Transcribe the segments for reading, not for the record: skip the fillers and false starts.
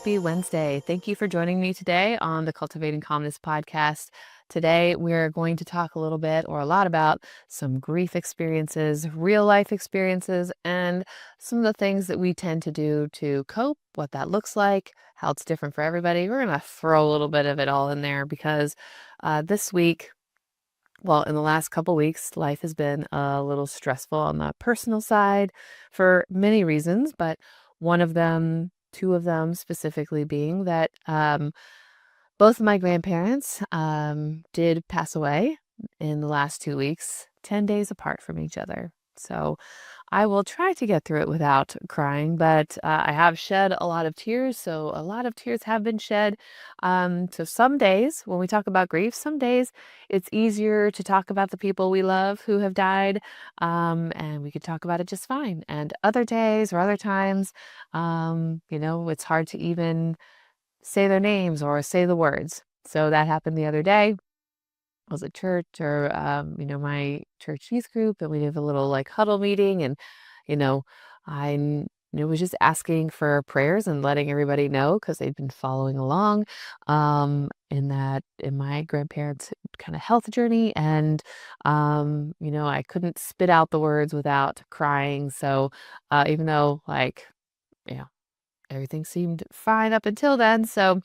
happy Wednesday. Thank you for joining me today on the Cultivating Calmness podcast. Today, we're going to talk a little bit or a lot about some grief experiences, real life experiences, and some of the things that we tend to do to cope, what that looks like, how it's different for everybody. We're going to throw a little bit of it all in there because this week, well, in the last couple weeks, life has been a little stressful on the personal side for many reasons, but one of them, two of them specifically being that both of my grandparents did pass away in the last 2 weeks, 10 days apart from each other. So I will try to get through it without crying, but I have shed a lot of tears. So a lot of tears have been shed. So some days when we talk about grief, some days it's easier to talk about the people we love who have died, and we could talk about it just fine. And other days or other times, it's hard to even say their names or say the words. So that happened the other day. I was at church or, my church youth group, and we did a little like huddle meeting. And, I was just asking for prayers and letting everybody know because they'd been following along in my grandparents' kind of health journey. And, I couldn't spit out the words without crying. So even though everything seemed fine up until then. So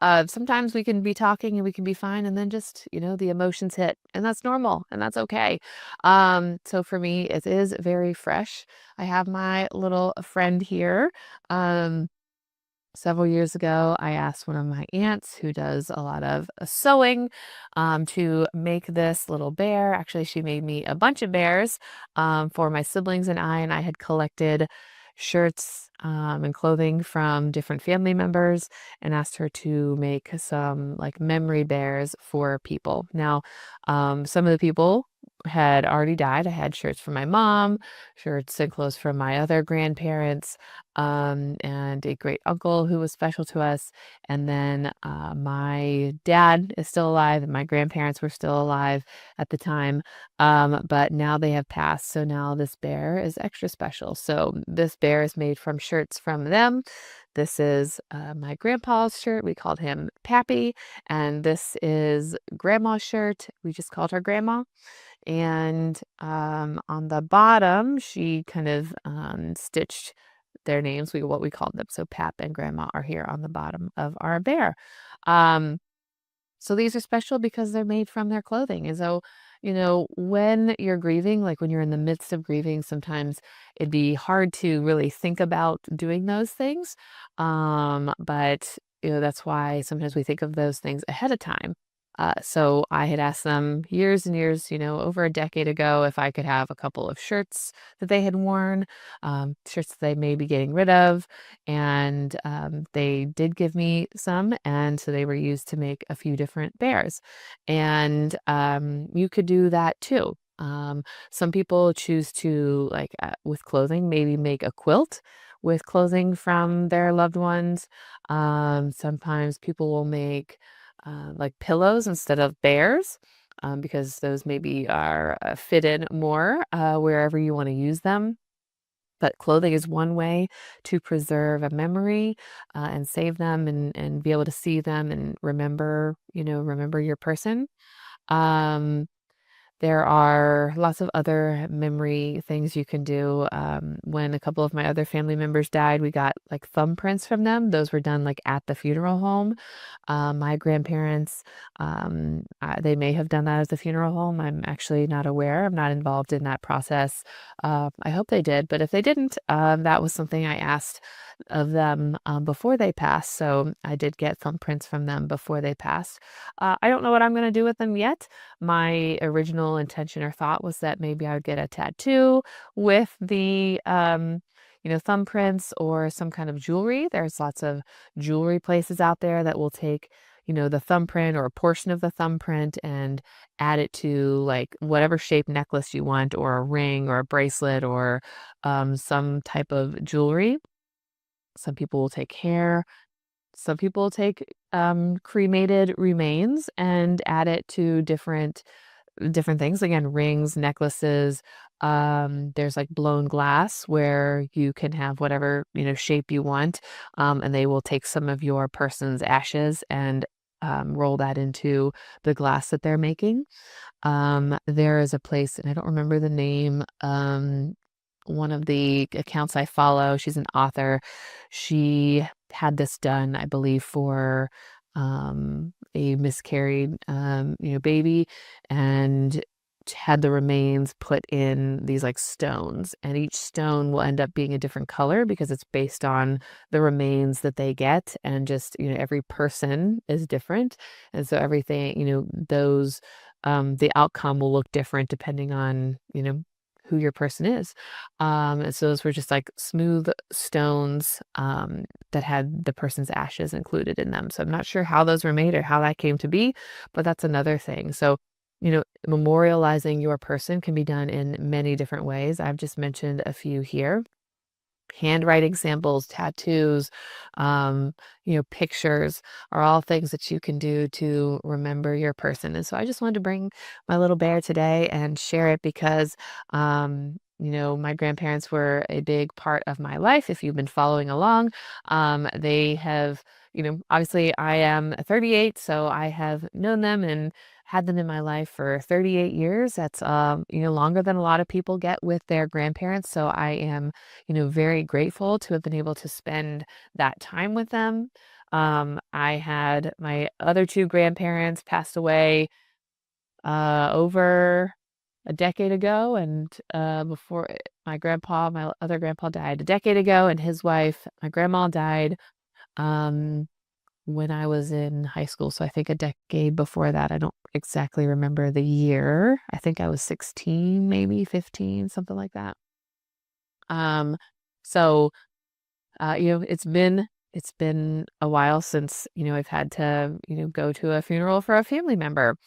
sometimes we can be talking and we can be fine, and then just, the emotions hit, and that's normal and that's okay. So for me, it is very fresh. I have my little friend here. Several years ago, I asked one of my aunts who does a lot of sewing to make this little bear. Actually, she made me a bunch of bears for my siblings and I had collected shirts and clothing from different family members and asked her to make some like memory bears for people. Now, some of the people had already died. I had shirts from my mom, shirts and clothes from my other grandparents, and a great uncle who was special to us. And then my dad is still alive, and my grandparents were still alive at the time, but now they have passed. So now this bear is extra special. So this bear is made from shirts from them. This is my grandpa's shirt. We called him Pappy. And this is grandma's shirt. We just called her Grandma. And on the bottom, she kind of stitched their names, what we called them. So Pap and Grandma are here on the bottom of our bear. So these are special because they're made from their clothing. And so, when you're grieving, like when you're in the midst of grieving, sometimes it'd be hard to really think about doing those things. But, that's why sometimes we think of those things ahead of time. So I had asked them years and years, over a decade ago, if I could have a couple of shirts that they had worn, shirts that they may be getting rid of. And they did give me some. And so they were used to make a few different bears. And you could do that too. Some people choose to, like with clothing, maybe make a quilt with clothing from their loved ones. Sometimes people will make like pillows instead of bears, because those maybe are fit in more wherever you want to use them. But clothing is one way to preserve a memory and save them and be able to see them and remember your person. Um, there are lots of other memory things you can do. When a couple of my other family members died, we got like thumbprints from them. Those were done like at the funeral home. My grandparents, they may have done that at the funeral home. I'm actually not aware. I'm not involved in that process. I hope they did, but if they didn't, that was something I asked of them before they passed. So I did get thumbprints from them before they passed. I don't know what I'm going to do with them yet. My original intention or thought was that maybe I would get a tattoo with the thumbprints or some kind of jewelry. There's lots of jewelry places out there that will take the thumbprint or a portion of the thumbprint and add it to like whatever shape necklace you want, or a ring or a bracelet, or some type of jewelry. Some people will take hair. Some people take cremated remains and add it to different different things. Again, rings, necklaces. There's like blown glass where you can have whatever, shape you want. And they will take some of your person's ashes and roll that into the glass that they're making. There is a place, and I don't remember the name. One of the accounts I follow, she's an author. She had this done, I believe, for a miscarried, baby, and had the remains put in these like stones, and each stone will end up being a different color because it's based on the remains that they get, and just, every person is different. And so everything, those, the outcome will look different depending on, who your person is. And so those were just like smooth stones that had the person's ashes included in them. So I'm not sure how those were made or how that came to be, but that's another thing. So, memorializing your person can be done in many different ways. I've just mentioned a few here. Handwriting samples, tattoos, pictures are all things that you can do to remember your person. And so I just wanted to bring my little bear today and share it because, my grandparents were a big part of my life. If you've been following along, they have, obviously I am 38, so I have known them and had them in my life for 38 years. That's, longer than a lot of people get with their grandparents. So I am, very grateful to have been able to spend that time with them. I had my other two grandparents passed away over a decade ago, and before my other grandpa died a decade ago, and his wife, my grandma, died when I was in high school. So I think a decade before that. I don't exactly remember the year. I think I was 16, maybe 15, something like that. So it's been a while since, I've had to, go to a funeral for a family member.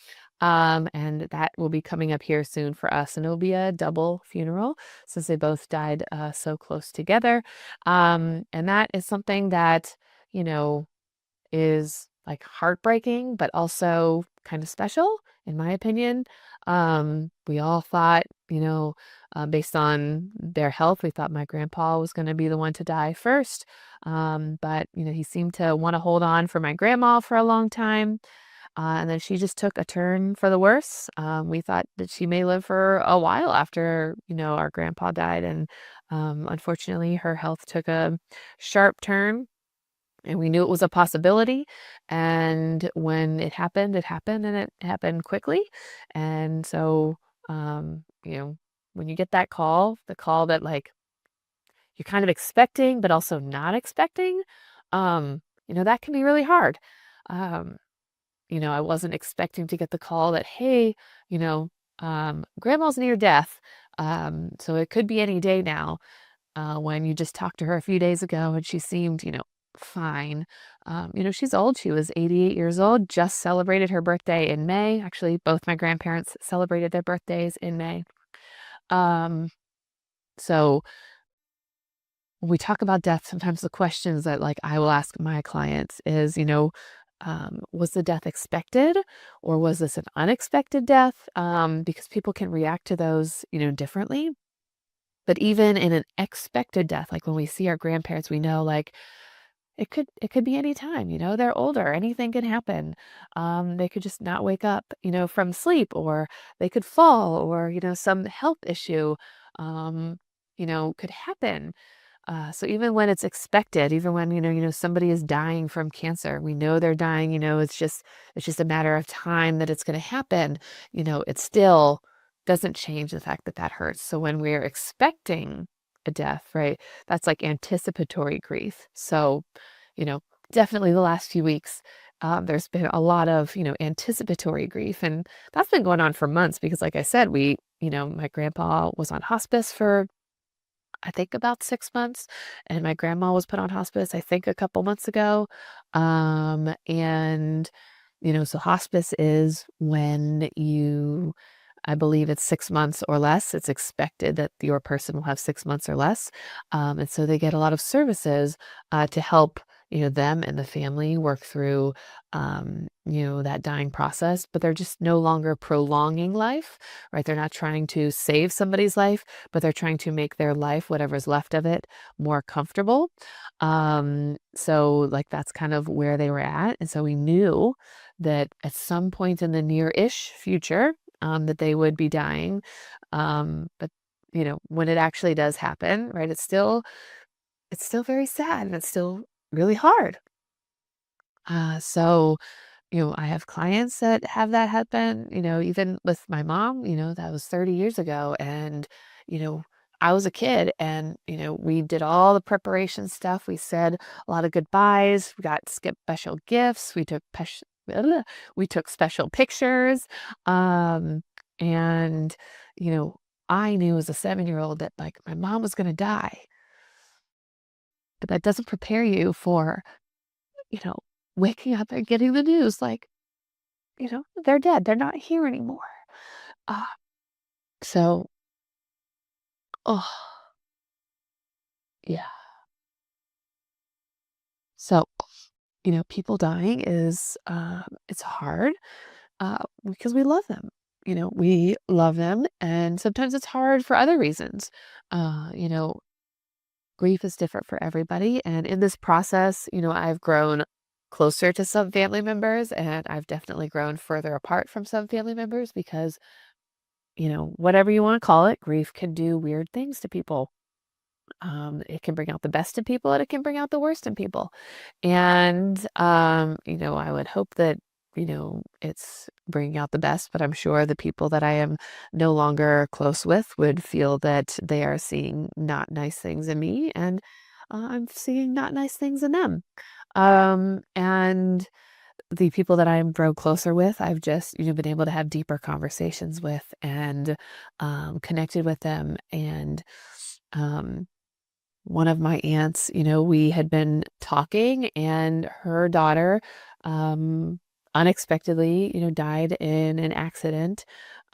And that will be coming up here soon for us, and it'll be a double funeral since they both died so close together. And that is something that, is like heartbreaking, but also kind of special, in my opinion. We all thought, based on their health, we thought my grandpa was going to be the one to die first. But, he seemed to want to hold on for my grandma for a long time. And then she just took a turn for the worse. We thought that she may live for a while after, our grandpa died. And unfortunately, her health took a sharp turn. And we knew it was a possibility. And when it happened, and it happened quickly. And so, when you get that call, the call that like you're kind of expecting, but also not expecting, that can be really hard. Um, I wasn't expecting to get the call that, hey, grandma's near death. So it could be any day now. When you just talked to her a few days ago and she seemed, fine. She's old. She was 88 years old, just celebrated her birthday in May. Actually, both my grandparents celebrated their birthdays in May. So when we talk about death, sometimes the questions that like I will ask my clients is, was the death expected, or was this an unexpected death? Because people can react to those, differently. But even in an expected death, like when we see our grandparents, we know like it could be any time, they're older, anything can happen. They could just not wake up, from sleep, or they could fall, or, some health issue, could happen. So even when it's expected, even when, somebody is dying from cancer, we know they're dying, it's just a matter of time that it's going to happen. It still doesn't change the fact that that hurts. So when we're expecting a death, right, that's like anticipatory grief. So, definitely the last few weeks, there's been a lot of, anticipatory grief, and that's been going on for months because like I said, my grandpa was on hospice for I think about 6 months, and my grandma was put on hospice, I think a couple months ago. And, so hospice is when I believe it's 6 months or less. It's expected that your person will have 6 months or less. And so they get a lot of services to help, them and the family work through, that dying process, but they're just no longer prolonging life, right? They're not trying to save somebody's life, but they're trying to make their life, whatever's left of it, more comfortable. So like that's kind of where they were at. And so we knew that at some point in the near-ish future, that they would be dying. But when it actually does happen, right, it's still very sad and it's still really hard. So, I have clients that have that happen, even with my mom, that was 30 years ago. And, you know, I was a kid and, we did all the preparation stuff. We said a lot of goodbyes. We got special gifts. We took special pictures. Um, and, you know, I knew as a 7-year old that like my mom was going to die, but that doesn't prepare you for, you know, waking up and getting the news like, they're dead. They're not here anymore. Uh, so, oh, yeah. So, people dying is, it's hard, because we love them. We love them, and sometimes it's hard for other reasons. Uh, you know, Grief is different for everybody. And in this process, I've grown closer to some family members, and I've definitely grown further apart from some family members because, whatever you want to call it, grief can do weird things to people. It can bring out the best in people and it can bring out the worst in people. And, I would hope that, it's bringing out the best, but I'm sure the people that I am no longer close with would feel that they are seeing not nice things in me and I'm seeing not nice things in them. And the people that I'm grown closer with, I've just, been able to have deeper conversations with and connected with them. And, um, one of my aunts, we had been talking and her daughter, um, unexpectedly, died in an accident.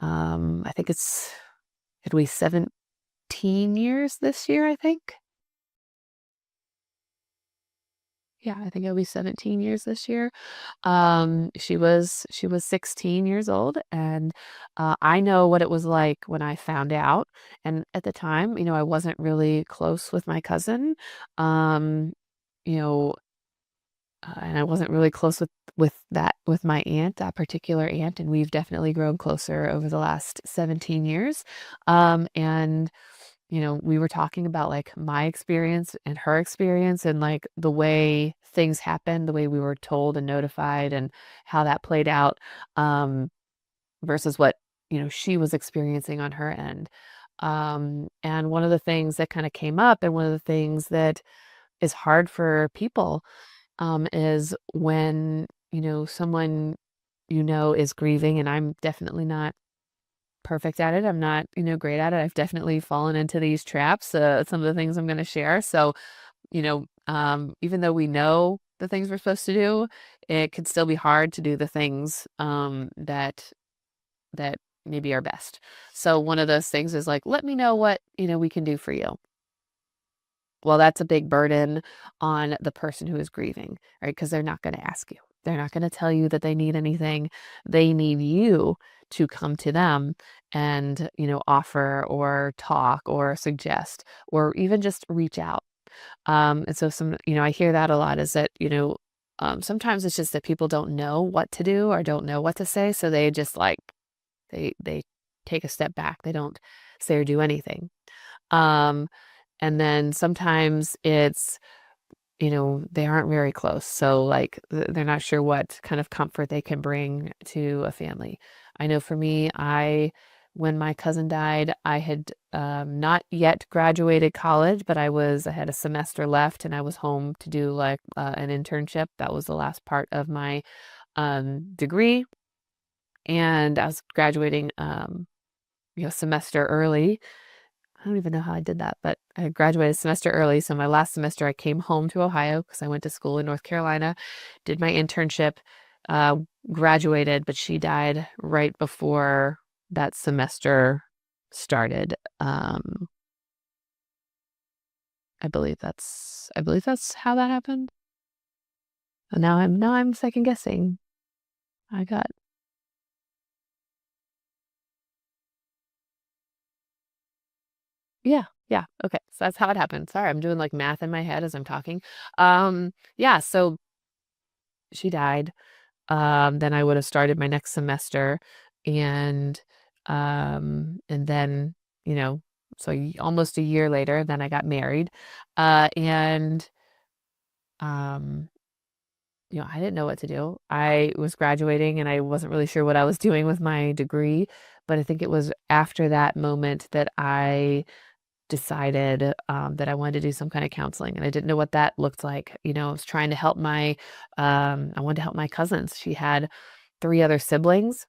I think it'll be 17 years this year, I think. Yeah, I think it'll be 17 years this year. She was 16 years old, and I know what it was like when I found out. And at the time, I wasn't really close with my cousin. Um, you know, and I wasn't really close with my aunt, that particular aunt, and we've definitely grown closer over the last 17 years. And we were talking about like my experience and her experience and like the way things happened, the way we were told and notified and how that played out, versus what, she was experiencing on her end. And one of the things that kind of came up and one of the things that is hard for people, is when, someone, is grieving, and I'm definitely not perfect at it. I'm not, great at it. I've definitely fallen into these traps, some of the things I'm going to share. So, even though we know the things we're supposed to do, it can still be hard to do the things, that maybe are best. So one of those things is like, let me know what, we can do for you. Well, that's a big burden on the person who is grieving, right? Because they're not going to ask you. They're not going to tell you that they need anything. They need you to come to them and, offer or talk or suggest or even just reach out. And so I hear that a lot is that, sometimes it's just that people don't know what to do or don't know what to say. So they just like, they take a step back. They don't say or do anything. Um, and then sometimes it's, they aren't very close. So like they're not sure what kind of comfort they can bring to a family. I know for me, when my cousin died, I had not yet graduated college, but I had a semester left and I was home to do like an internship. That was the last part of my degree. And I was graduating, semester early. I don't even know how I did that, but I graduated a semester early. So my last semester, I came home to Ohio because I went to school in North Carolina, did my internship, uh, graduated, but she died right before that semester started. I believe that's how that happened. Now I'm second guessing. I got Yeah, yeah, okay, so that's how it happened. Sorry, I'm doing, like, math in my head as I'm talking. Yeah, so she died, then I would have started my next semester, and, and then, you know, so almost a year later, then I got married, and, um I didn't know what to do. I was graduating and I wasn't really sure what I was doing with my degree, but I think it was after that moment that I decided that I wanted to do some kind of counseling, and I didn't know what that looked like. I was trying to help I wanted to help my cousins. She had three other siblings,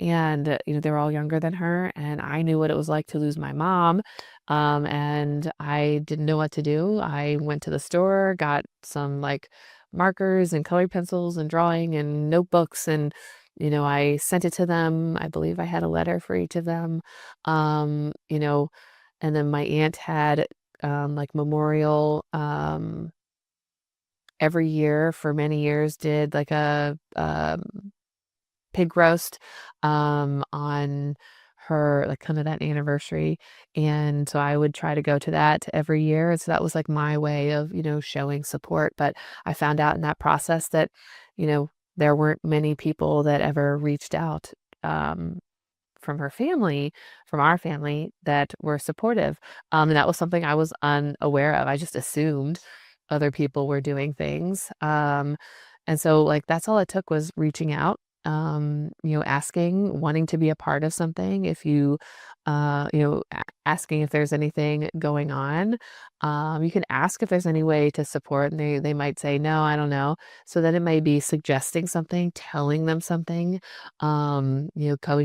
and they were all younger than her, and I knew what it was like to lose my mom, and I didn't know what to do. I went to the store, got some like markers and colored pencils and drawing and notebooks, and I sent it to them. I believe I had a letter for each of them. um you know and then my aunt had like memorial, every year for many years, did like a pig roast, on her, like, kind of that anniversary, and so I would try to go to that every year, and so that was, like, my way of, showing support. But I found out in that process that, there weren't many people that ever reached out, um, from her family, from our family, that were supportive, and that was something I was unaware of. I just assumed other people were doing things, and so, like, that's all it took was reaching out, asking, wanting to be a part of something. If asking if there's anything going on. You can ask if there's any way to support, and they might say, no, I don't know. So then it may be suggesting something, telling them something, going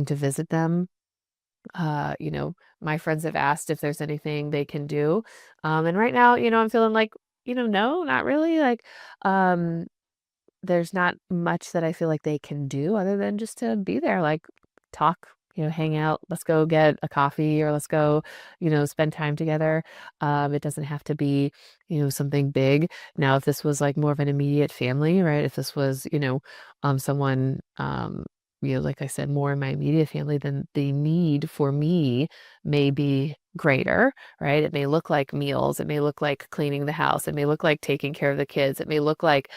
to visit them. My friends have asked if there's anything they can do. And right now, I'm feeling like, no, not really. Like, um, there's not much that I feel like they can do other than just to be there, like, talk, hang out, let's go get a coffee, or let's go, spend time together. It doesn't have to be, something big. Now, if this was like more of an immediate family, right? If this was, someone, like I said, more in my immediate family, then the need for me may be greater, right? It may look like meals. It may look like cleaning the house. It may look like taking care of the kids. It may look like,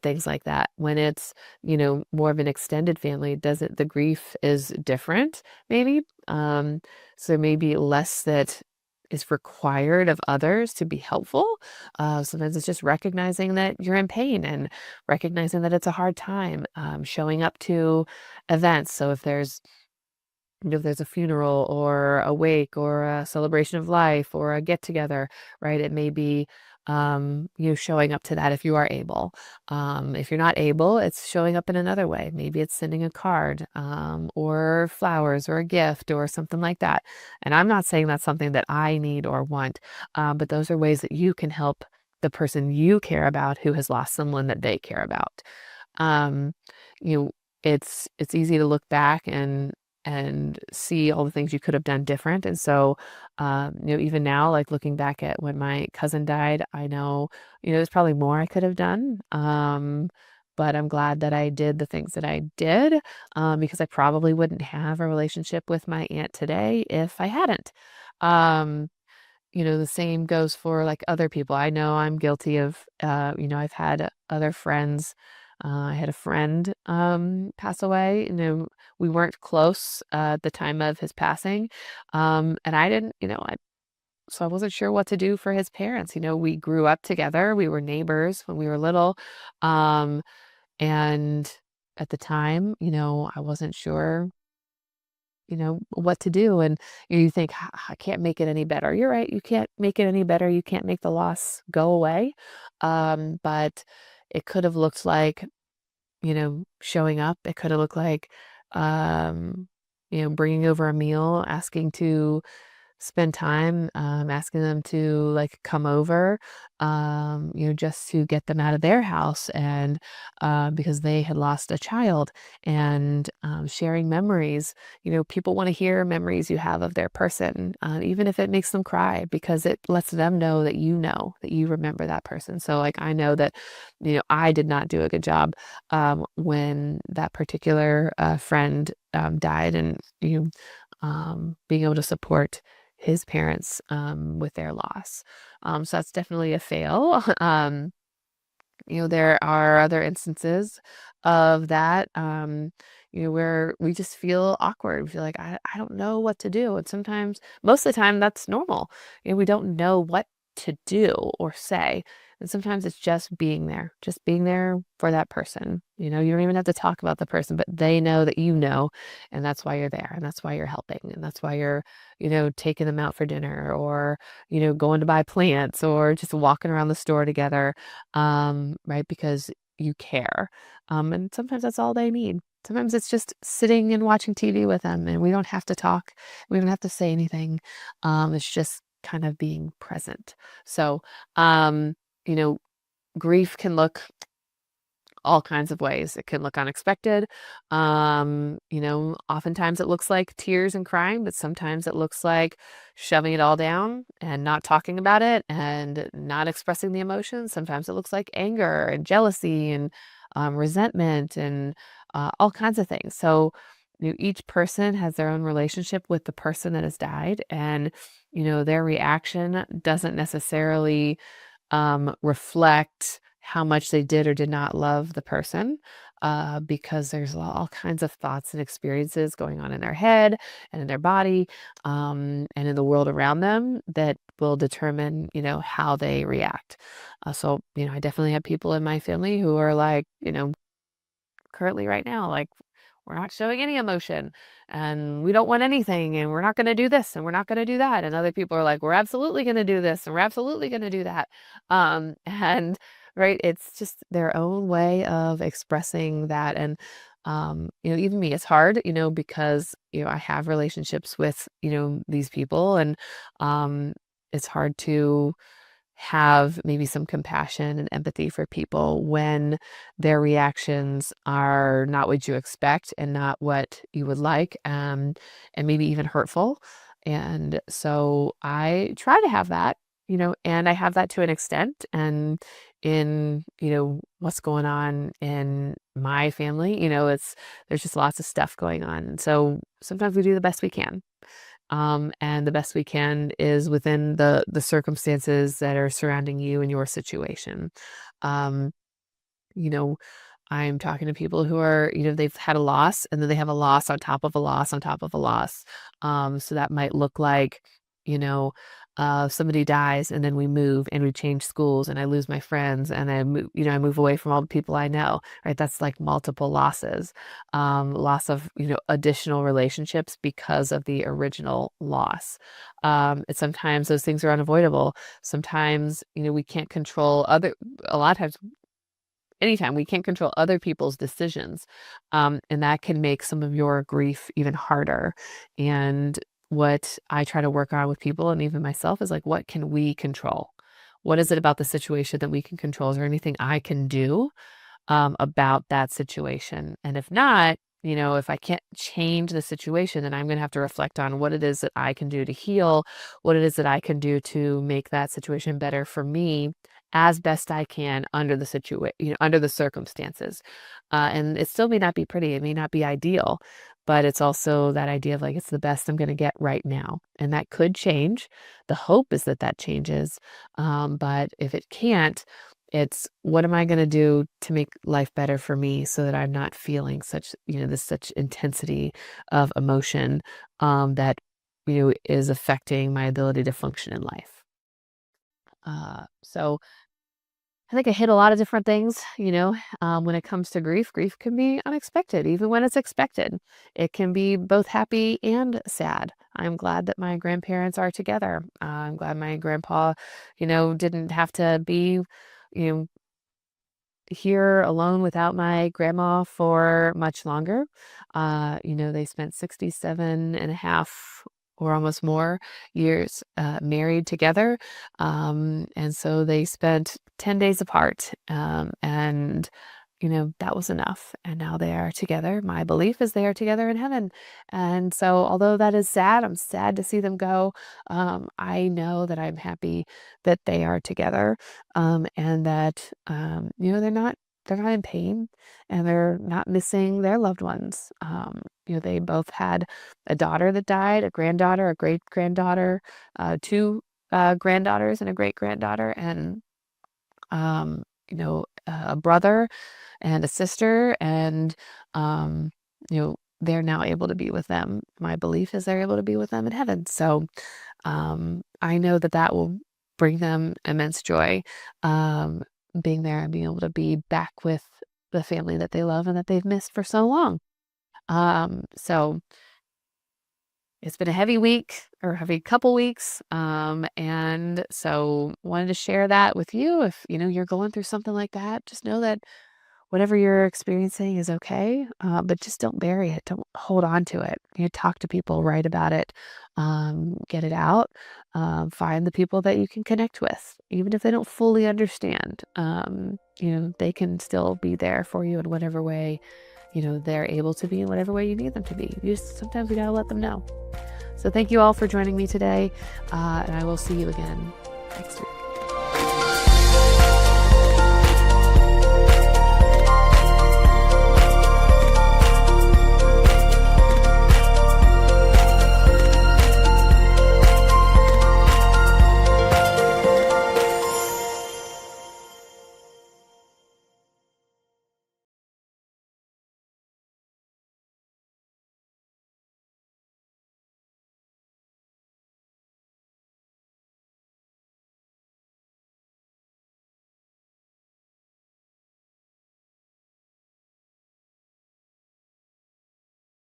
things like that. When it's, more of an extended family, doesn't the grief is different, maybe. So maybe less that is required of others to be helpful. Sometimes it's just recognizing that you're in pain, and recognizing that it's a hard time, showing up to events. So if there's a funeral or a wake or a celebration of life or a get together, right? It may be, showing up to that if you are able. If you're not able, it's showing up in another way. Maybe it's sending a card, or flowers or a gift or something like that. And I'm not saying that's something that I need or want, but those are ways that you can help the person you care about who has lost someone that they care about. Um, you know, it's easy to look back and see all the things you could have done different. And so, even now, like looking back at when my cousin died, I know, there's probably more I could have done. But I'm glad that I did the things that I did, because I probably wouldn't have a relationship with my aunt today if I hadn't. Um, the same goes for like other people. I know I'm guilty of, I've had other friends. I had a friend pass away. We weren't close at the time of his passing. And I didn't, so I wasn't sure what to do for his parents. We grew up together. We were neighbors when we were little. Um, and at the time, I wasn't sure, what to do. And you think, I can't make it any better." You're right, you can't make it any better, you can't make the loss go away. But it could have looked like, showing up. It could have looked like, bringing over a meal, asking to spend time, asking them to like come over, just to get them out of their house and because they had lost a child and sharing memories. People want to hear memories you have of their person, even if it makes them cry, because it lets them know that you remember that person. So like I know that, I did not do a good job when that particular friend died, and being able to support his parents with their loss. So that's definitely a fail. There are other instances of that, where we just feel awkward. We feel like, I don't know what to do. And sometimes, most of the time, that's normal. We don't know what to do or say. And sometimes it's just being there for that person. You don't even have to talk about the person, but they know that you know, and that's why you're there, and that's why you're helping, and that's why you're, taking them out for dinner, or, going to buy plants, or just walking around the store together, right? Because you care. And sometimes that's all they need. Sometimes it's just sitting and watching TV with them, and we don't have to talk. We don't have to say anything. It's just kind of being present. So, you know, grief can look all kinds of ways. It can look unexpected. Oftentimes it looks like tears and crying, but sometimes it looks like shoving it all down and not talking about it and not expressing the emotions. Sometimes it looks like anger and jealousy and resentment and all kinds of things. So, each person has their own relationship with the person that has died, and their reaction doesn't necessarily reflect how much they did or did not love the person, because there's all kinds of thoughts and experiences going on in their head and in their body, and in the world around them that will determine, how they react. So, I definitely have people in my family who are like, currently right now, like, we're not showing any emotion and we don't want anything and we're not going to do this and we're not going to do that. And other people are like, we're absolutely going to do this and we're absolutely going to do that. And right, it's just their own way of expressing that. And, even me, it's hard, because, I have relationships with, these people, and it's hard to have maybe some compassion and empathy for people when their reactions are not what you expect and not what you would like, and maybe even hurtful. And so I try to have that, and I have that to an extent. And in, what's going on in my family, there's just lots of stuff going on. And so sometimes we do the best we can. And the best we can is within the circumstances that are surrounding you and your situation. Um, you know, I'm talking to people who are, they've had a loss and then they have a loss on top of a loss on top of a loss. So that might look like, you know, somebody dies and then we move and we change schools and I lose my friends and I move away from all the people I know, right? That's like multiple losses, loss of, additional relationships because of the original loss. And sometimes those things are unavoidable. Sometimes, we can't control a lot of times, anytime we can't control other people's decisions, and that can make some of your grief even harder. And what I try to work on with people and even myself is like, what can we control? What is it about the situation that we can control? Is there anything I can do about that situation? And if not, if I can't change the situation, then I'm going to have to reflect on what it is that I can do to heal, what it is that I can do to make that situation better for me as best I can under the under the circumstances. And it still may not be pretty, it may not be ideal, but it's also that idea of like, it's the best I'm going to get right now. And that could change. The hope is that that changes. But if it can't, it's what am I going to do to make life better for me so that I'm not feeling such, this such intensity of emotion that, is affecting my ability to function in life. So I think I hit a lot of different things, when it comes to grief. Grief can be unexpected, even when it's expected. It can be both happy and sad. I'm glad that my grandparents are together. I'm glad my grandpa, didn't have to be, you know, here alone without my grandma for much longer. They spent 67 and a half or almost more years married together. And so they spent 10 days apart. And that was enough. And now they are together. My belief is they are together in heaven. And so, although that is sad, I'm sad to see them go. I know that I'm happy that they are together, and that, they're not in pain, and they're not missing their loved ones. They both had a daughter that died, a granddaughter, a great granddaughter, two granddaughters, and a great granddaughter, and a brother and a sister, and they're now able to be with them. My belief is they're able to be with them in heaven. So I know that will bring them immense joy, being there and being able to be back with the family that they love and that they've missed for so long. So it's been a heavy week, or heavy couple weeks. And so wanted to share that with you. If you're going through something like that, just know that whatever you're experiencing is okay, but just don't bury it. Don't hold on to it. Talk to people, write about it, get it out. Find the people that you can connect with, even if they don't fully understand. They can still be there for you in whatever way, they're able to be, in whatever way you need them to be. Sometimes we gotta let them know. So thank you all for joining me today, and I will see you again next week.